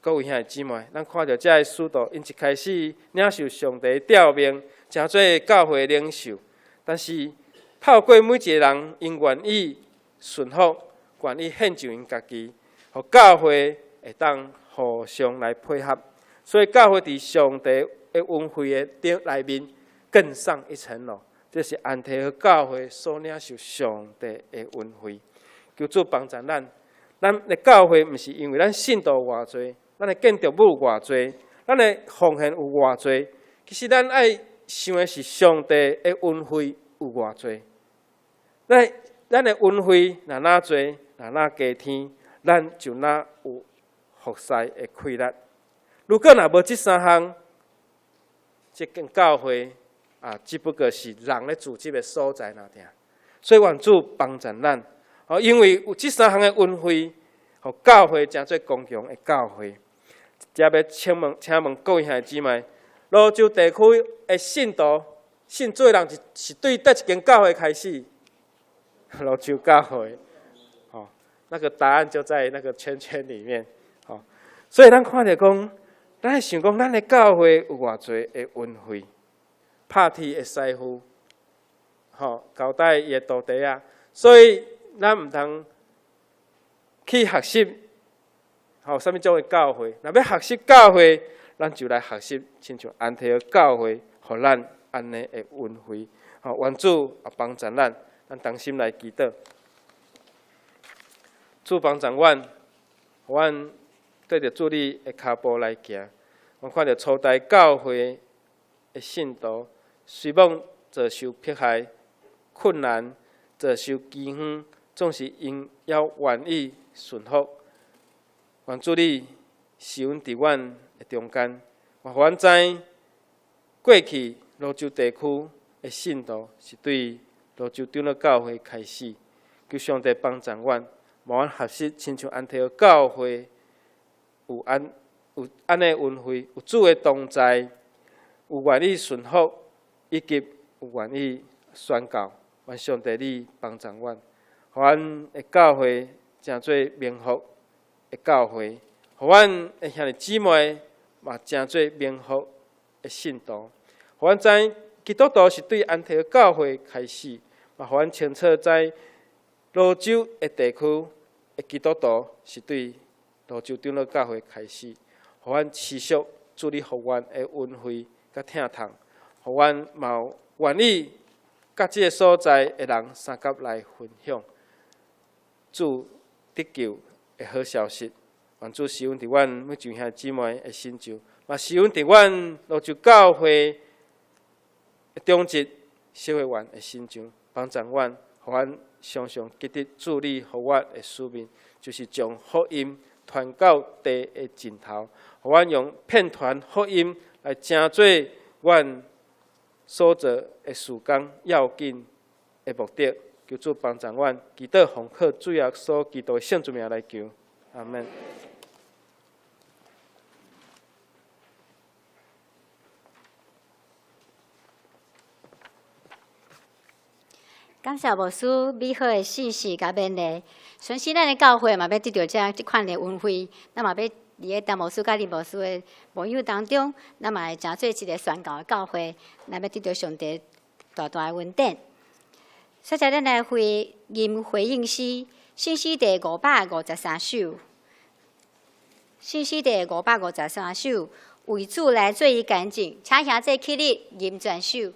[SPEAKER 3] 各位兄弟姊妹，咱看到这个使徒，因一开始领受上帝的召命，诚做教会的领袖，但是透过每一个人，因愿意顺服，愿意献上因家己，互教会会当互相来配合，所以教会伫上帝的恩惠的内面更上一层楼。这是安提阿教会所领受上帝的恩惠，求主帮助咱。咱的教会毋是因为咱信徒偌济，咱的建筑物偌济，咱的奉献有偌济，其实咱爱想的是上帝的恩惠有偌济。咱的恩惠哪多，哪加添，咱就哪有服侍的气力。如果若无这3项，这间教会。只不过是人咧组织的所在所以愿主帮助咱，因为有这3项的恩惠，互教会诚做公共的教会。接要请问各位兄弟姊妹，罗州地区的信徒信主的人是对叨一间教会开始？罗州教会，那个答案就在那个圈圈里面，所以咱看到讲，咱想讲，咱的教会有偌济的恩惠。拍铁的师傅，交代伊的徒弟所以咱毋通去学习，什么种的教会？若要学习教会，咱就来学习，亲像安提阿教会，互咱安尼的恩惠。愿主帮助咱同心来祈祷。主帮助阮，阮对着主你的脚步来行。我看到初代教会的信徒。虽望遭受迫害、困难，遭受饥荒，总是因要愿意顺服。愿主你是阮伫阮的中间，互阮知过去罗州地区的信徒是对罗州长老教会开始，求上帝帮助阮，望阮学习亲像安提阿教会有安尼恩惠，有主的同在，有愿意顺服。以及有愿意宣教，愿上帝你帮助阮，互阮的教会诚做名福的教会，互阮的兄弟姊妹嘛诚做名福的信徒，互阮知基督徒是对安提阿教会开始，嘛互阮清楚知罗州的地区的基督徒是对罗州长老教会开始，互阮持续主你互阮的恩惠甲疼痛。互阮嘛愿意甲即个所在的人三甲来分享主得救的好消息。愿主施恩伫阮每一位兄姊妹的心上，嘛施恩伫阮罗州教会的中职小会员的心上，帮助阮，互阮常常记得主你互我的使命，就是将福音传到地的尽头，互阮用片传福音来成做阮所做的事工要紧的目的。求主帮助阮，祈祷奉靠主耶稣基督的圣主名来求，阿门。
[SPEAKER 2] 感谢牧师美好的信息甲勉励。相信咱的教会嘛要得到即款的恩惠，咱嘛要伫个陈牧师甲林牧师的朋友当中，咱嘛会成做一个宣教的教会，咱要得到上帝大大的恩典。接着咱来回应诗，信息第553首，信息第553首，为主来做伊干净，请兄弟起立吟全首。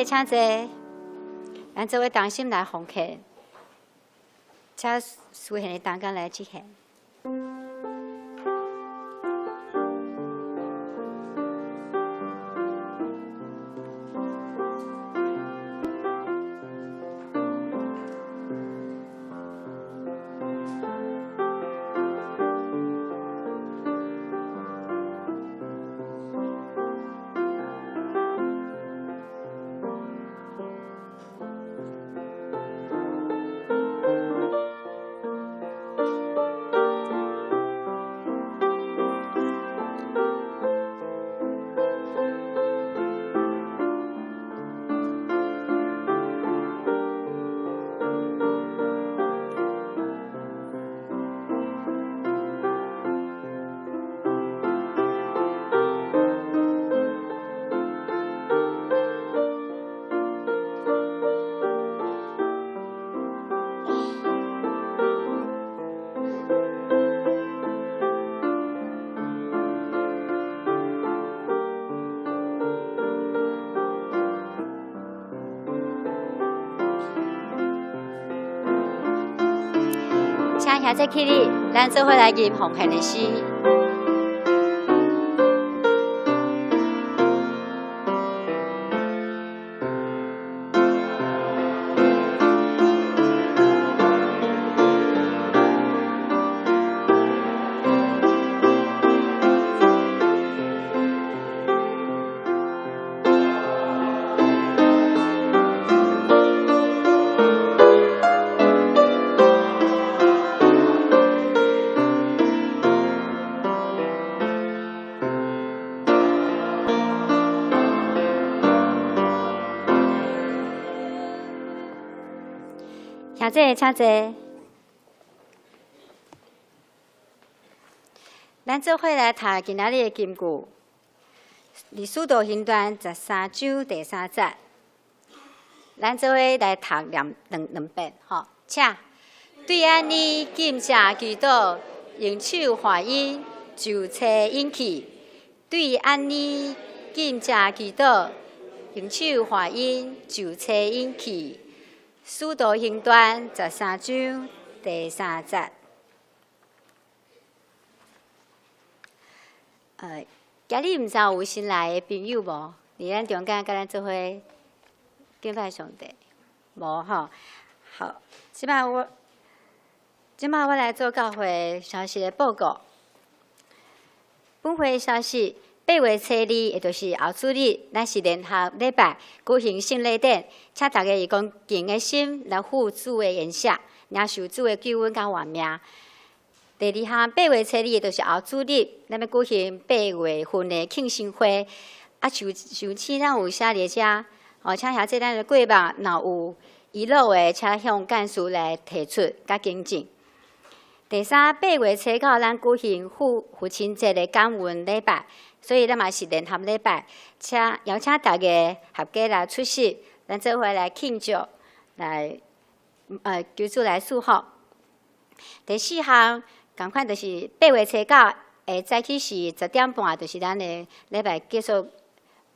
[SPEAKER 2] 请坐，咱做位同心来奉献，请属现的当间来执行。请下这起立，咱做伙来吟奉献的诗。请坐，请坐。咱做伙来读今仔日的金句，《历史道行传》13章第3节。咱做伙来读两遍，吼，请。对安尼敬谢祈祷，用手画音，就车引起。对安尼敬谢祈祷，用手画音，就车引起。使徒行传13章第3节。今日毋知有新来的朋友无？伫咱中间甲咱做伙敬拜上帝，无吼？好，即摆我来做教会消息的报告。本会消息：8月初2，也就是后主日，咱是联合礼拜举行圣礼典，请大家以恭敬的心来赴主的筵席，领受主的救恩甲万命。第2项，8月初2，就是后主日，咱要举行8月份的庆生会。受请咱有写伫遮，请遐这咱的过目，若有遗漏的，请向干事来提出甲更正。第3，8月初9，咱举行父亲节的感恩礼拜，所以咱嘛是联合礼拜，邀请大家合家来出席，咱做伙来庆祝，来求主来祝福。第4项，同款就是8月初9的早起是10点半，就是咱的礼拜结束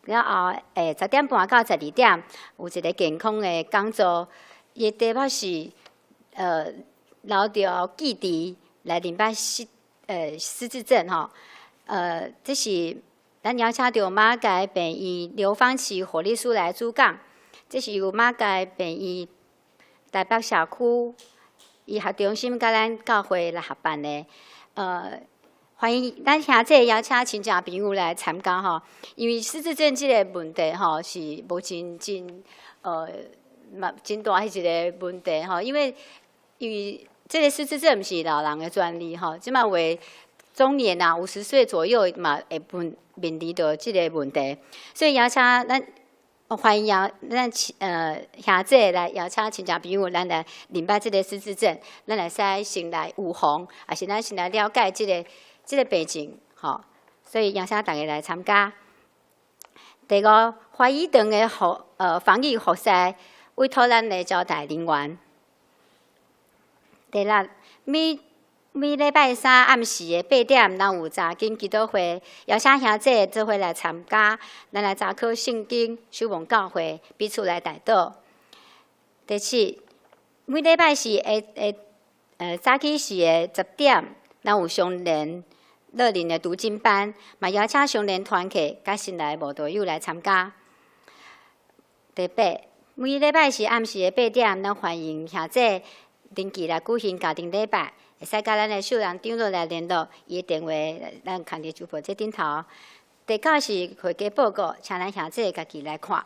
[SPEAKER 2] 了后，10点半到12点有一个健康的讲座，伊题目是留着记忆来明白失智症吼。这是咱邀请到马街病院刘芳琪护理师来主讲，这是由马街病院台北社区医学中心甲咱教会来合办的。欢迎咱兄弟邀请亲戚朋友来参加吼，因为失智症这个问题吼是无真大一个问题吼，因为这个失智症毋是老人的专利吼，即马为中年啊50岁左右嘛会面临到这个问题，所以邀请咱欢迎咱兄弟来邀请亲戚朋友，咱来明白这个失智症，咱来使先来预防，也是咱先来了解这个病情吼，所以邀请大家来参加。第5，花语堂的防疫服饰委托咱的招待人员。第6，每礼拜3暗时的8点，咱有查经祈祷会，邀请兄弟做伙来参加，咱来查考圣经、守望教会，彼此来代祷。第7，每礼拜4早起时的10点，咱有相连乐龄的读经班，嘛邀请相连团契甲新来慕道友来参加。第8，每礼拜4暗时的8点，咱欢迎兄弟定期来举行家庭礼拜，会使甲咱的秀人长老来联络，伊的电话咱看伫主播这顶头。第9是会家报告，请咱兄弟家己来看。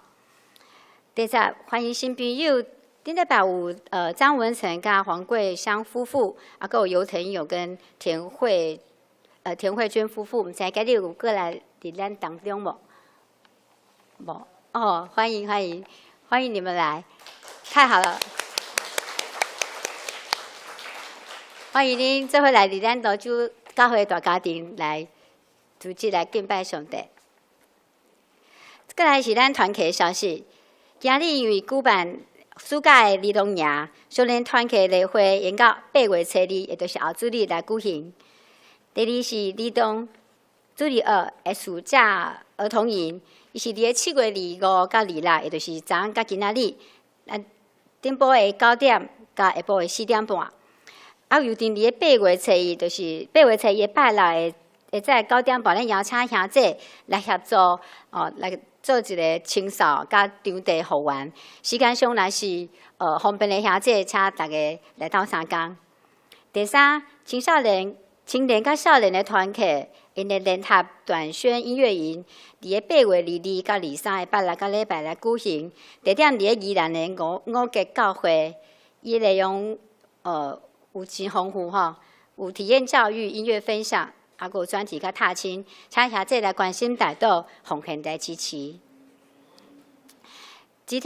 [SPEAKER 2] 第10，欢迎新朋友。顶礼拜有张文成甲黄桂香夫妇，啊，还有尤腾友跟田慧娟夫妇，毋知今日有过来伫咱当中无？无哦，欢迎你们来，太好了！欢迎您做伙来伫咱罗州教会大家庭来组织来敬拜上帝。再来是咱团契的消息，今日因为举办暑假的儿童营，少年团契例会延到8月初2，也就是后主日来举行。第2是儿童主日2的暑假儿童营，伊是伫咧7月25到26，也就是昨昏甲今仔日，顶晡的9点甲下晡的4点半。预定伫8月初1，就是8月初1拜六会在9点半，咱邀请兄姐来协助来做一个清扫甲场地复原。时间上若是方便的兄姐，请大家来到参加。第三，青年甲少年的团体，因的联合短宣音乐营，伫8月22到23的拜六甲礼拜来举行。地点伫宜兰的五吉教会，伊内容有真丰富吼，有体验教育、音乐分享，还有专题甲踏青，请兄姐来关心大道，奉献来支持。集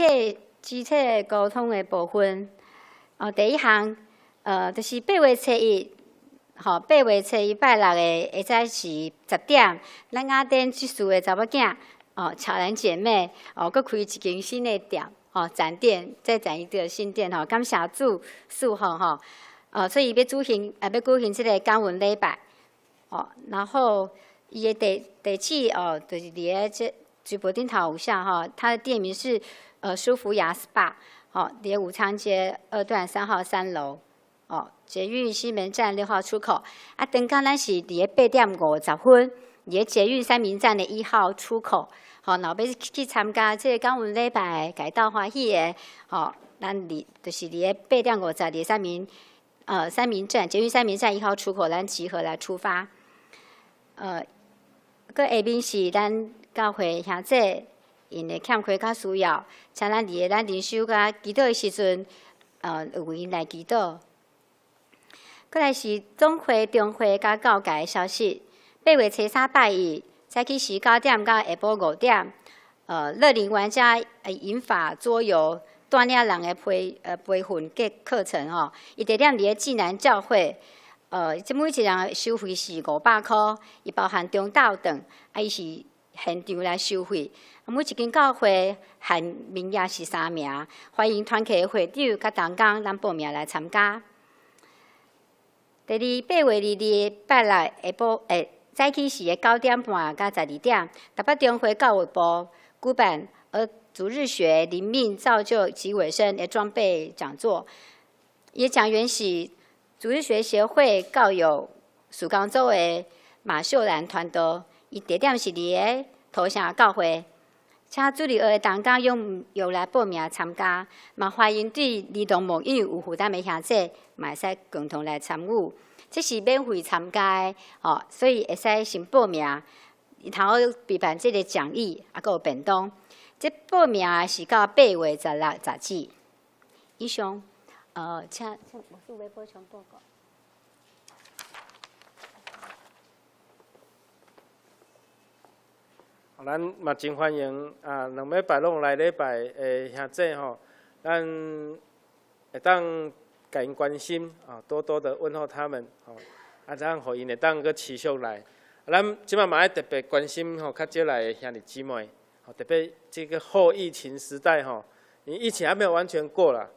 [SPEAKER 2] 体沟通的部分，第一项，就是8月初1。8月初1拜六的下早时10点，咱雅典技术的查某囝，巧兰姐妹，佮开一间新的店，展店，再展一个新店，感谢主祝福所以要举行这个感恩礼拜，然后伊的地址就是伫个这直播顶头有写它的店名是舒服雅 SPA，伫武昌街2段3号3楼。捷运西门站6号出口。灯光咱是伫个8点50分，伫个捷运三民站的1号出口。若要去参加这个感恩礼拜，家到欢喜的，咱就是伫个8点50，伫三民站捷运三民站1号出口，咱集合来出发。佮下面是咱教会兄姐因的欠缺甲需要，请咱伫个咱灵修甲祈祷的时阵，为因来祈祷。过来是总会、中会甲教界的消息。8月初3拜1，早起时9点到下晡5点，乐龄玩家引法桌游锻炼人的培训课程伊地点伫个济南教会，即每一人收费是500块，伊包含中昼顿，伊是现场来收费。每一间教会限名额是3名，欢迎团契的会长甲同工咱报名来参加。第二8月22拜六下晡早起时的9点半到12点，台北中会教育部举办主日学灵命造就及尾声的装备讲座。伊讲员是主日学协会教友属江州的马秀兰团队，伊地点是伫个土城教会。请主日学的同工踊跃来报名参加，嘛欢迎对儿童牧育有负担的兄弟，嘛会使共同来参与。这是免费参加的，所以会使先报名，然后备办这个讲义，还有便当。这报名是到8月16、17。以上，请牧师要补充报告。
[SPEAKER 3] 咱嘛真欢迎2礼拜拢来礼拜的兄弟咱会当甲因关心多多的问候他们这样互因会当去持续来。咱即摆嘛爱特别关心较少来的兄弟姊妹，特别这个后疫情时代因为疫情还没有完全过啦，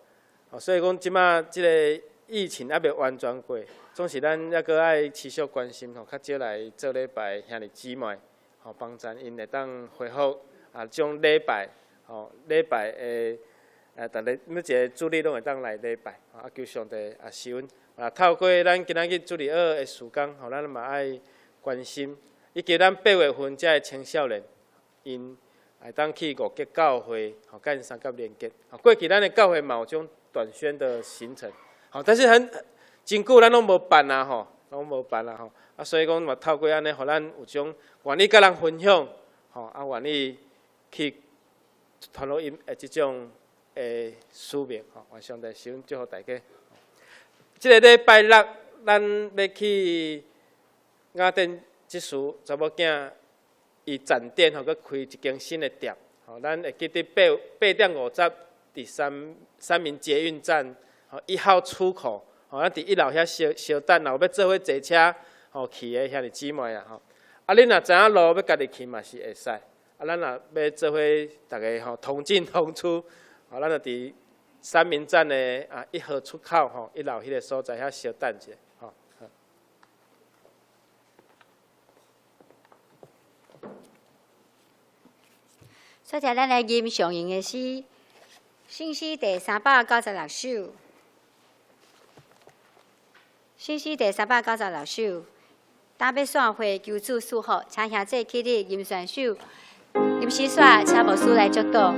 [SPEAKER 3] 所以讲即摆这个疫情还没有完全过，总是咱还阁爱持续关心较少来做礼拜的兄弟姊妹。帮助因会当恢复种礼拜，礼拜逐日每一个主日拢会当来礼拜，求上帝施恩。透过咱今仔日主日学的时间，咱嘛爱关心，以及咱8月份才的青少年，因会当去5吉教会，甲因三甲连结。过去咱的教会嘛有种短宣的行程，但是真久咱拢无办啊，拢无办啦所以讲嘛透过安尼，互咱有种愿意甲人分享，愿意去传录音的这种使命，愿上帝施恩祝福大家。这个礼拜六，咱要去雅典这时查某囝伊展店，佮开一间新的店，咱会记得8点50伫三民捷运站1号出口，咱伫1楼遐稍等，然后要做伙坐车。去的兄弟姊妹恁若知影路要家己去嘛是会使，咱若要做伙大家同进同出，咱就伫三民站的1号出口1楼迄个所在遐稍等者
[SPEAKER 2] 接着咱来吟上映的诗，信息第396首。诗诗第396首，打要散会求主赐福，请兄弟起立吟选手，吟诗煞，请牧师来祝祷。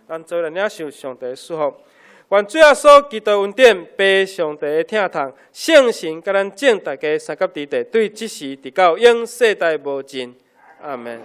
[SPEAKER 3] 咱做人领受上帝的祝福，愿最后所基督恩典，被上帝的疼痛，圣神甲咱众大家三甲之地，对即时直到永世代无尽。阿门。